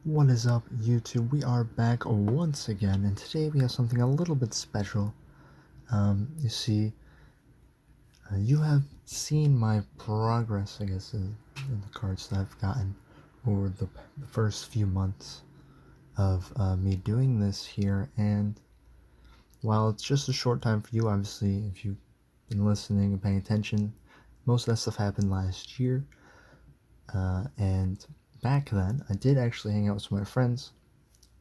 What is up, YouTube? We are back once again, and today we have something a little bit special. You see, you have seen my progress, I guess, in the cards that I've gotten over the first few months of me doing this here. And while it's just a short time for you, obviously, if you've been listening and paying attention, most of that stuff happened last year. And back then, I did actually hang out with some of my friends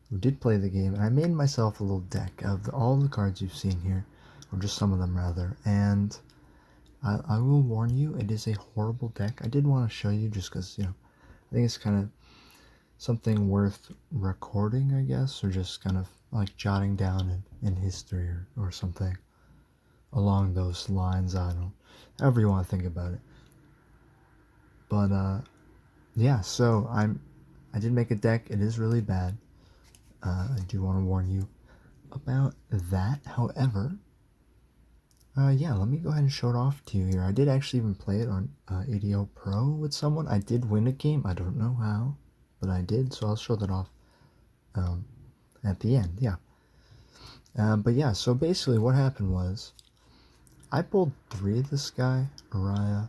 who did play the game, and I made myself a little deck of all the cards you've seen here, or just some of them rather, and I will warn you, it is a horrible deck. I did want to show you just because, I think it's kind of something worth recording, I guess, or just kind of like jotting down in history or something along those lines. I don't know, however you want to think about it. But, yeah, so I did make a deck. It is really bad. I do want to warn you about that. However, yeah, let me go ahead and show it off to you here. I did actually even play it on yugioh Pro with someone. I did win a game. I don't know how, but I did, so I'll show that off at the end, yeah. But yeah, so basically what happened was I pulled 3 of this guy, Araya,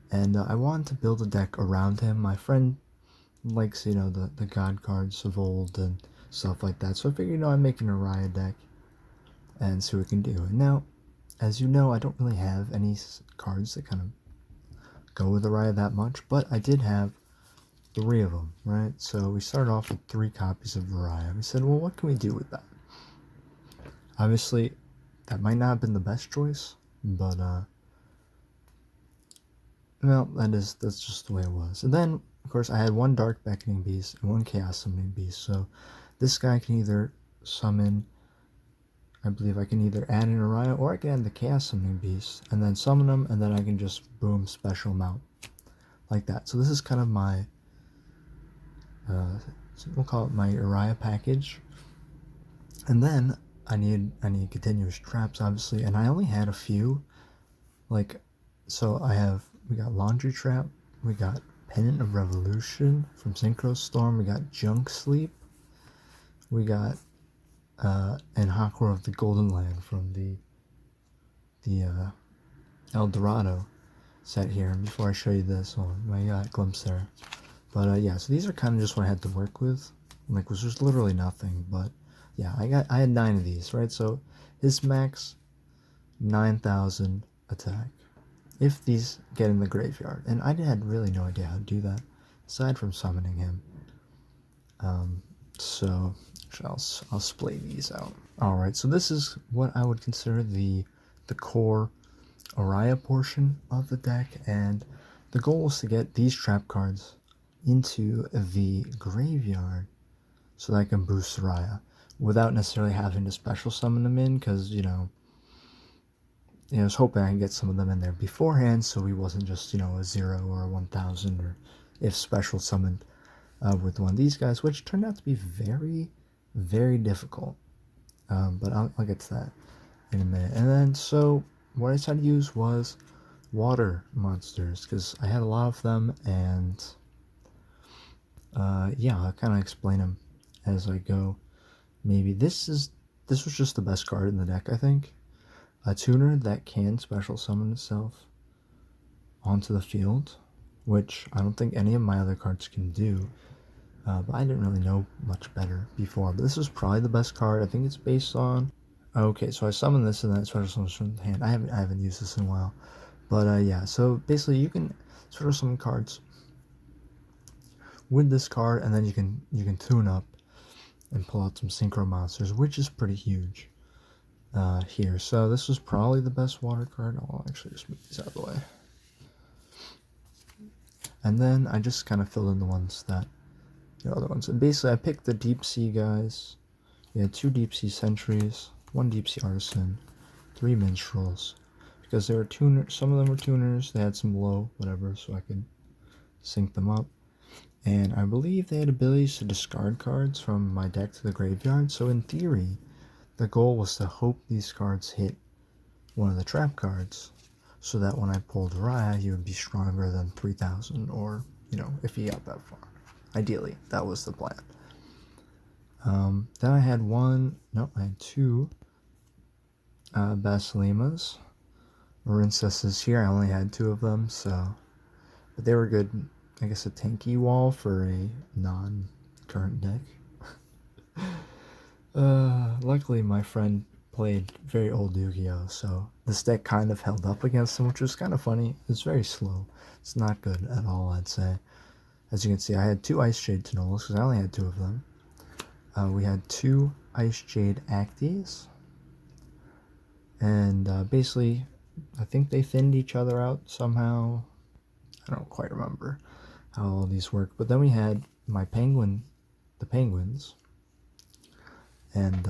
and I wanted to build a deck around him. My friend likes, the god cards of old and stuff like that, so I figured, I'm making a Araya deck and see what we can do. And now, as you know, I don't really have any cards that kind of go with Araya that much, but I did have 3 of them, right? So we started off with 3 copies of Araya. We said, well, what can we do with that? Obviously, that might not have been the best choice, but, well, that's just the way it was. And then, of course, I had 1 Dark Beckoning Beast and 1 Chaos Summoning Beast, so this guy can either summon, I believe I can either add an Araya or I can add the Chaos Summoning Beast and then summon them, and then I can just boom special them out like that. So this is kind of my, we'll call it my Araya package. And then I need continuous traps, obviously, and I only had a few. Like, so we got Laundry Trap, we got Pennant of Revolution from Synchro Storm, we got Junk Sleep, we got and Hakor of the Golden Land from the El Dorado set here. And before I show you this, my glimpse there. But yeah, so these are kind of just what I had to work with. Like, was just literally nothing. But yeah, I had 9 of these, right? So his max 9,000 attack if these get in the graveyard, and I had really no idea how to do that aside from summoning him. So I'll splay these out. Alright, so this is what I would consider the core Araya portion of the deck, and the goal was to get these trap cards into the graveyard so that I can boost Araya without necessarily having to special summon them in, because, I was hoping I could get some of them in there beforehand so he wasn't just, a 0 or a 1,000, or if special summoned with one of these guys, which turned out to be very, very difficult. But I'll get to that in a minute. And then, so what I decided to use was water monsters, because I had a lot of them, and yeah, I'll kind of explain them as I go. Maybe this was just the best card in the deck, I think. A tuner that can special summon itself onto the field, which I don't think any of my other cards can do. But I didn't really know much better before. But this is probably the best card. I think it's based on... Okay, so I summoned this and then special summon from the hand. I haven't used this in a while. But yeah, so basically you can special summon cards with this card, and then you can tune up and pull out some synchro monsters, which is pretty huge. Here, so this was probably the best water card. I'll actually just move these out of the way. And then I just kind of filled in the ones that, the other ones. And basically I picked the deep sea guys. We had 2 deep sea sentries, 1 deep sea artisan, 3 minstrels, because they were tuners. Some of them were tuners. They had some low, whatever, so I could sync them up. And I believe they had abilities to discard cards from my deck to the graveyard. So in theory, the goal was to hope these cards hit one of the trap cards, so that when I pulled Raya, he would be stronger than 3,000, or, if he got that far. Ideally, that was the plan. Then I had I had two Basilimas. Marincesses here, I only had two of them, so. But they were good, I guess a tanky wall for a non-current deck. Luckily my friend played very old Yu-Gi-Oh, so this deck kind of held up against him, which was kind of funny. It's very slow. It's not good at all, I'd say. As you can see, I had two Ice Jade Tanolas, because I only had two of them. We had two Ice Jade Acties. And basically, I think they thinned each other out somehow. I don't quite remember how all these work. But then we had the penguins. And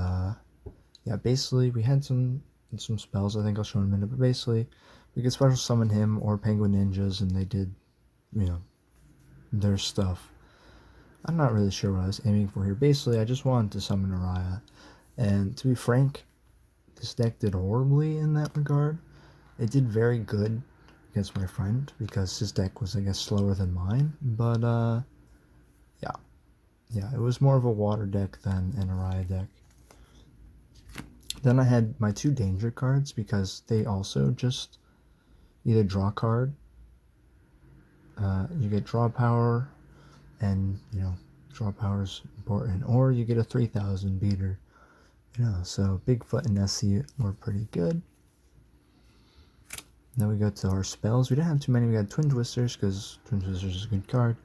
yeah, basically we had some spells. I think I'll show in a minute. But basically, we could special summon him or penguin ninjas, and they did, their stuff. I'm not really sure what I was aiming for here. Basically, I just wanted to summon Araya. And to be frank, this deck did horribly in that regard. It did very good against my friend because his deck was, I guess, slower than mine. But, yeah, it was more of a water deck than an Araya deck. Then I had my two danger cards because they also just either draw a card, you get draw power, and, draw power is important, or you get a 3,000 beater. So Bigfoot and Nessie were pretty good. Then we go to our spells. We didn't have too many. We had Twin Twisters because Twin Twisters is a good card.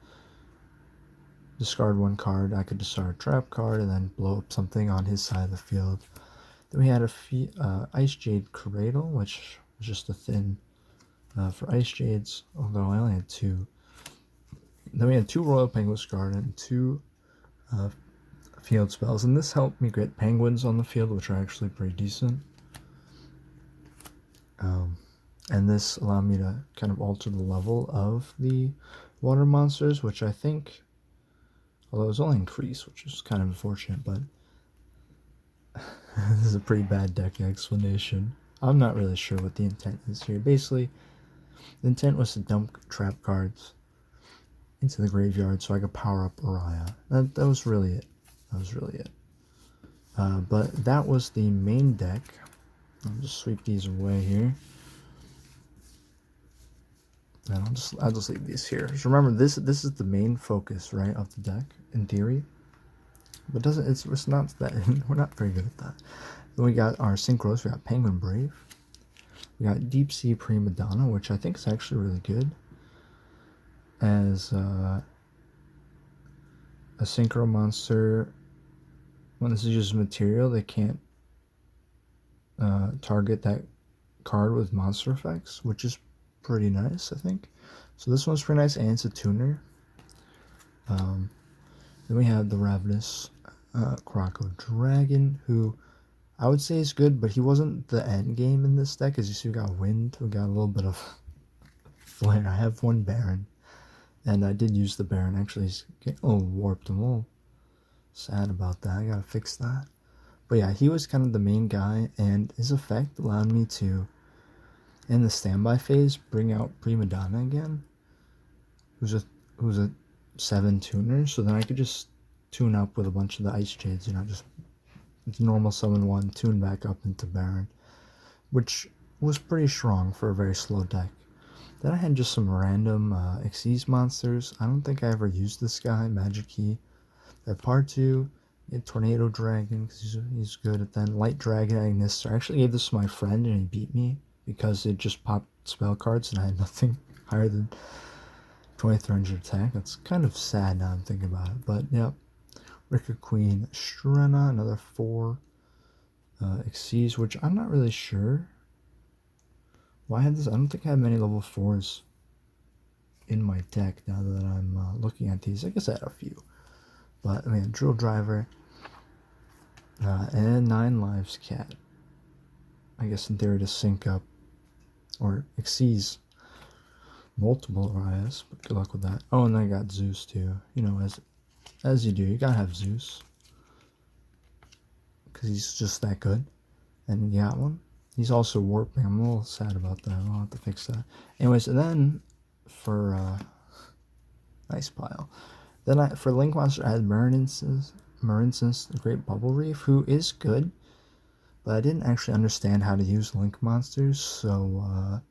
Discard one card. I could discard a trap card and then blow up something on his side of the field. Then we had a Ice Jade Cradle, which was just a thin for Ice Jades, although I only had two. Then we had two Royal Penguins Guard and two field spells, and this helped me get penguins on the field, which are actually pretty decent. And this allowed me to kind of alter the level of the water monsters, which I think, although it was only increased, which is kind of unfortunate, but this is a pretty bad deck explanation. I'm not really sure what the intent is here. Basically, the intent was to dump trap cards into the graveyard so I could power up Araya. That was really it. But that was the main deck. I'll just sweep these away here. And I'll just leave these here. Just remember, this is the main focus, right, of the deck in theory. But it's not that we're not very good at that. Then we got our synchros. We got Penguin Brave. We got Deep Sea Prima Donna, which I think is actually really good as a synchro monster. When this is used material, they can't target that card with monster effects, which is pretty nice, I think. So this one's pretty nice, and it's a tuner. Then we have the Ravenous Croco Dragon, who I would say is good, but he wasn't the end game in this deck. As you see, we got Wind, we got a little bit of Flare. I have one Baron, and I did use the Baron. Actually, he's getting a little warped. I'm a little sad about that. I gotta fix that. But yeah, he was kind of the main guy, and his effect allowed me to, in the standby phase, bring out Prima Donna again, who's a 7 tuner, so then I could just tune up with a bunch of the Ice Jades, just normal summon one, tune back up into Baron, which was pretty strong for a very slow deck. Then I had just some random Xyz monsters. I don't think I ever used this guy, Magic Key. At part 2, Tornado Dragon, because he's good at that. Light Dragon Agnister. I actually gave this to my friend and he beat me because it just popped spell cards and I had nothing higher than 2300 attack. That's kind of sad now I'm thinking about it. But yeah, Ricker Queen Strenna, another 4 Xyz, which I'm not really sure why I had this. I don't think I have many level 4s in my deck now that I'm looking at these. I guess I had a few. But I mean, Drill Driver and 9 Lives Cat. I guess in theory to sync up or Xyz multiple Arias, but good luck with that. Oh, and I got Zeus too. As you do, you gotta have Zeus because he's just that good. And you got one. He's also warping. I'm a little sad about that. I'll have to fix that. Anyways, and then for nice pile. Then for Link Monster, I had Marincess, the Great Bubble Reef, who is good, but I didn't actually understand how to use Link monsters, so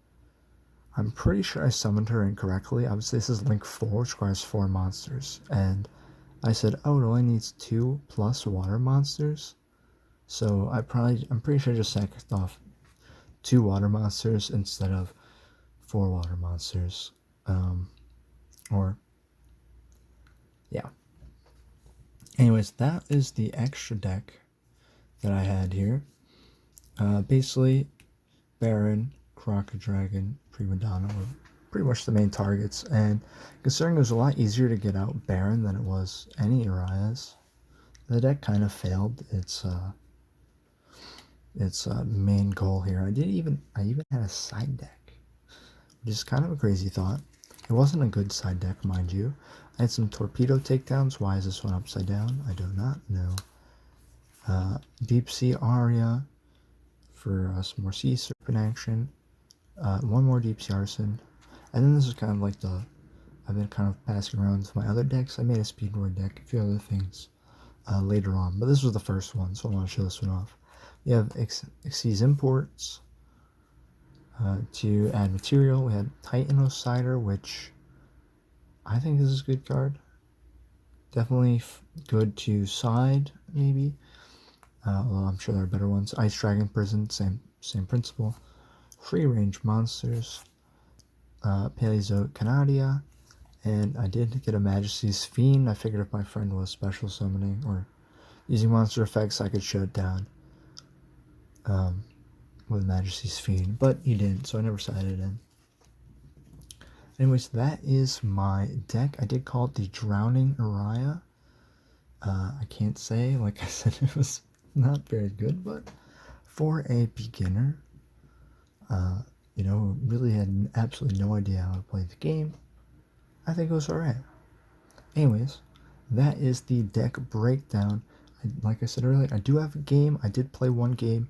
I'm pretty sure I summoned her incorrectly. Obviously, this is Link 4, which requires 4 monsters, and I said, oh, it only needs 2 plus water monsters, so I'm pretty sure I just sacked off 2 water monsters instead of 4 water monsters, or, yeah. Anyways, that is the extra deck that I had here. Basically, Baron, Crocodragon, Prima Donna were pretty much the main targets, and considering it was a lot easier to get out Baron than it was any Uriah's, the deck kind of failed its main goal here. I even had a side deck, which is kind of a crazy thought. It wasn't a good side deck, mind you. I had some torpedo takedowns. Why is this one upside down? I do not know. Deep Sea Aria for some more Sea Serpent action. One more Deep Sea Arson. And then this is kind of like I've been kind of passing around my other decks. I made a Speedboard deck, a few other things later on. But this was the first one, so I want to show this one off. We have Xyz Imports to add material. We had Titan Osider, which I think this is a good card. Definitely good to side, maybe. Although I'm sure there are better ones. Ice Dragon Prison, same principle. Free range monsters. Paleozoic Canadia. And I did get a Majesty's Fiend. I figured if my friend was special summoning or using monster effects, I could shut it down with Majesty's Fiend. But he didn't, so I never sided in. Anyways, that is my deck. I did call it the Drowning Uriah. I can't say, like I said, it was not very good, but for a beginner, who really had absolutely no idea how to play the game, I think it was alright. Anyways, that is the deck breakdown. Like I said earlier, I do have a game. I did play one game,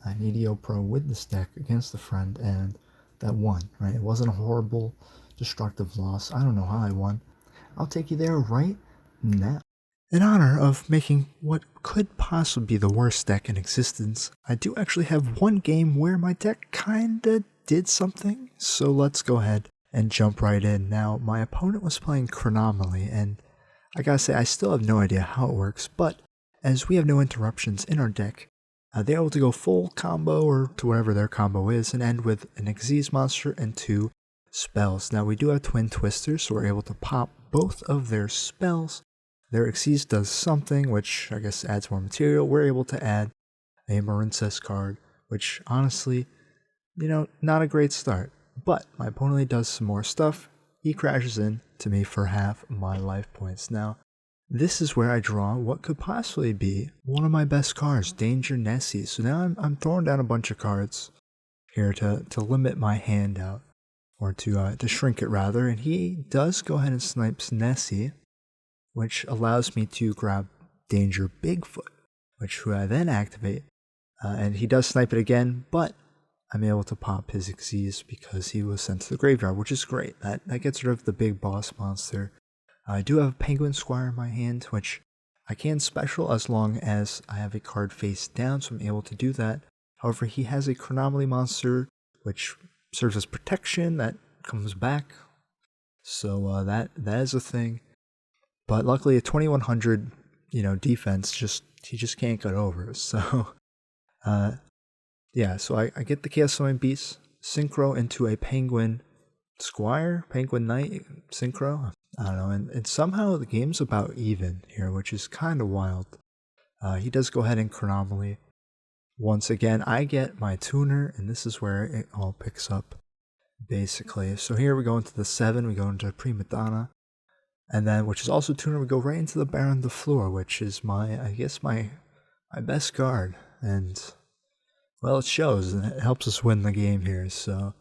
an yugioh Pro with this deck against a friend, and that won, right? It wasn't a horrible, destructive loss. I don't know how I won. I'll take you there right now. In honor of making what could possibly be the worst deck in existence, I do actually have one game where my deck kinda did something, so let's go ahead and jump right in. Now, my opponent was playing Chronomaly, and I gotta say, I still have no idea how it works, but as we have no interruptions in our deck, they're able to go full combo, or to whatever their combo is, and end with an Xyz monster and 2 spells. Now, we do have Twin Twisters, so we're able to pop both of their spells. Their Xyz does something, which I guess adds more material. We're able to add a Marincess card, which honestly, not a great start. But my opponent does some more stuff. He crashes in to me for half my life points. Now, this is where I draw what could possibly be one of my best cards, Danger Nessie. So now I'm throwing down a bunch of cards here to limit my hand out, or to shrink it rather. And he does go ahead and snipes Nessie, which allows me to grab Danger Bigfoot, which I then activate. And he does snipe it again, but I'm able to pop his Xyz because he was sent to the graveyard, which is great. That gets rid of the big boss monster. I do have a Penguin Squire in my hand, which I can special as long as I have a card face down, so I'm able to do that. However, he has a Chronomaly monster, which serves as protection that comes back. So that is a thing. But luckily, a 2100, defense, he just can't get over. So, yeah. So I get the Chaos Summon Beast, Synchro into a Penguin Squire, Penguin Knight, Synchro. I don't know, and somehow the game's about even here, which is kind of wild. He does go ahead and Chronomaly. Once again, I get my tuner, and this is where it all picks up, basically. So here we go into the 7, we go into Prima Donna. And then, which is also tuner, we go right into the Baron the Floor, which is my best card. And, well, it shows, and it helps us win the game here. So,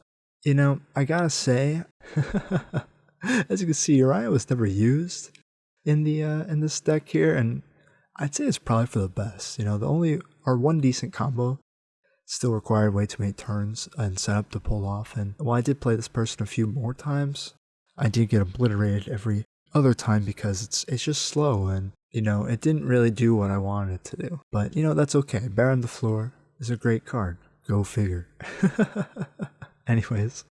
I gotta say, as you can see, Uriah was never used in this deck here, and I'd say it's probably for the best. Our one decent combo still required way too many turns and setup to pull off. And while I did play this person a few more times, I did get obliterated every other time because it's just slow, and You know, it didn't really do what I wanted it to do. But, you know, that's okay. Bear on the Floor is a great card. Go figure. Anyways,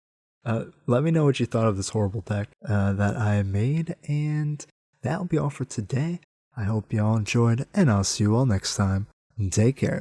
let me know what you thought of this horrible deck that I made, and that'll be all for today. I hope y'all enjoyed, and I'll see you all next time. Take care.